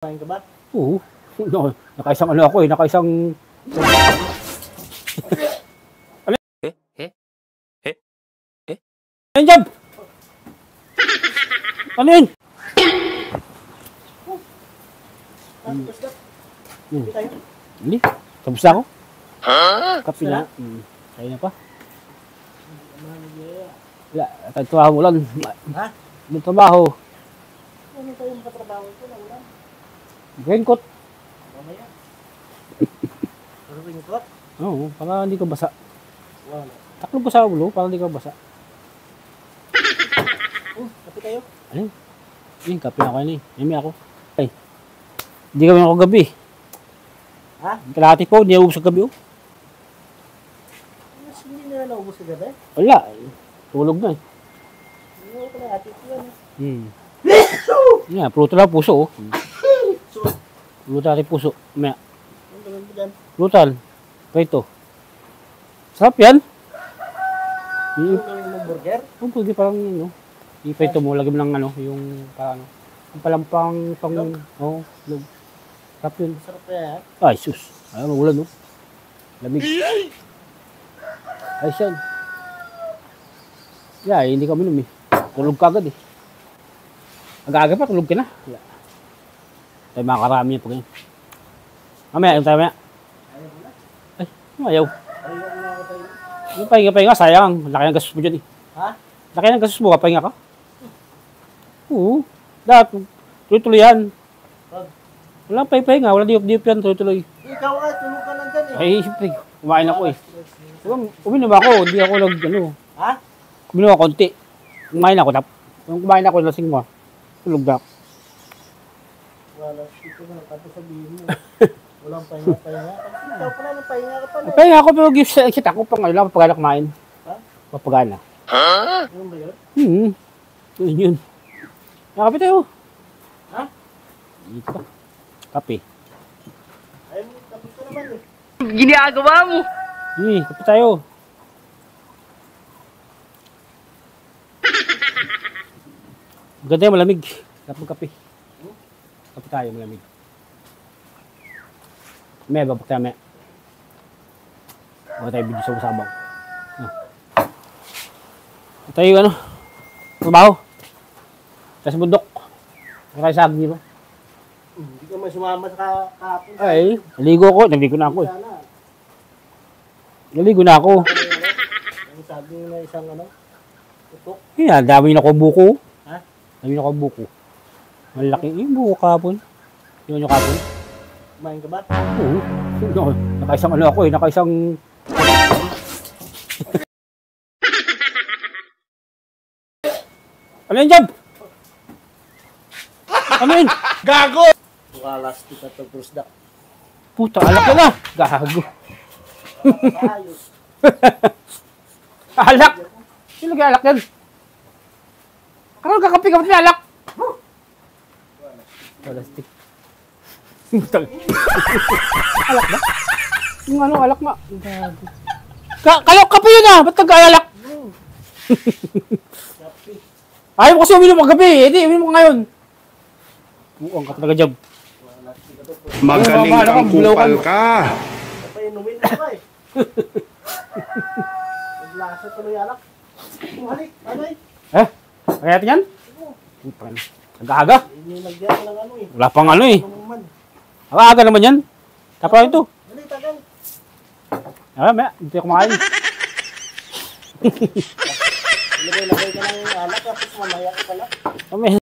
Kumain ka ba? Oo. No, nakaisang ano ako eh, nakaisang... Ano? Ano yan? Ano yun? Tapos na. Hindi tayo. Hindi. Tapos na ako. Kapi na. Kaya na pa. Wala. Trabaho mo lang. Ha? May trabaho. Ano tayo makatrabaho ito na ulan? Raincoat. Mamaya. Pero ringkot? Oo, para hindi ka basa. Wala. Taklog ko sa ulo para hindi ka basa. Kape tayo? Ano? Yung kape na kayo ni. Yami ako. Ay. Hindi kami ako gabi. Ha? Kalahati po, hindi ako sa gabi oh. Mas hindi nila naubos sa gabi? Wala. Tulog na eh. Hindi ko pala atit yun. Yeah, pluto lang puso oh. Pluto natin puso. Maya. Ang gawin mo dyan? Plutal. Prito. Sarap yan. Ang gawin mo burger? Kung pwede parang ano. I-prito mo, lagyan mo ng ano, yung parang yung palampang pang... Oo, log. Sarap yun. Sarap kaya ha? Ay, sus. Ay, magulan no. Lamig. Ay, siyan. Yeah, hindi ka minum eh. Tulog ka agad eh. Aga-aga pa, tulog ka na. Yeah. Tayo makakarami yan po ganyan. Mamaya, yung tayo mamaya. Ayaw mo na? Ay, ayaw. Ayaw na ako tayo. Yung pahinga-pahinga, sayang. Laki ng gastos mo dyan eh. Ha? Laki ng gastos mo, pahinga ka. Oo. Dapat, tuloy-tuloy yan. Wag. Walang pahinga, walang diop-diop yan, tuloy-tuloy. Ikaw nga, tulog ka lang dyan eh. Ay, siyempre, kumain ako eh. Uminom ako, hindi ako ano. Ha? Uminom ako konti. Kumain ako, nung kumain ako, lasing mo. Tulog na ako. Wala, dito na. Tapos sabihin mo. Walang pahinga-pahinga. Ikaw pala ng pahinga ka pala. Pahinga ako, pero gift sa exit ako pang lang, papagana kumain. Ha? Papagana. Ano ba yun? Yun. Nakape tayo. Ha? Dito pa. Kape. Ayaw mo, tapos ka naman eh. Ginagawa mo. Kape tayo. Ganda yung malamig. Dapat kape. Kape tayo, malamig. May babak tayo, may. Baka tayo video sa usabang. Tayo ano? Trabaho. Sa bundok. Kaya sabi niyo ba? Hindi ka man sumama sa kahapon. Ay, naligo ako. Naligo na ako eh. Sana. Naligo na ako. Ang sabi na isang ano? Tutok. Yeah, dami na ko buko. Ha? Dami na ko buko. Malaki yung buko kapon. Yun yung kapon. Kumain ka ba? Oo. No, nakaisang ano ako eh. Nakaisang... Ano yun, Jab? Ano yun? Gago! Walastik at pagprusdak. Puta, alak ka na. Gago. Ayos. Alak. Sino alak yan? Karang kakapi ka ba't may alak? Plastic. Alak ba? Yung ano, alak ma. Gago. Kalok kape yun ah. Ba't nag-alak? Ayaw mo kasi uminom magabi. Hindi, uminom ka ngayon. Buong ka talaga, Jab. Magaling kang kupal ka. Napainumin mo ba eh. Naglasa tuloy alak. Halik, anay. Kaya natin yan? Puta na. Nag-aaga. Hindi nagyan ng ano eh. Wala pang ano eh. Ano man. Nag-aaga naman yan. Tapos ito. Dali, tagal. Maya, hindi ako kumakain. Ilagay-lagay ka ng alak tapos mamaya ka pala. Mamaya.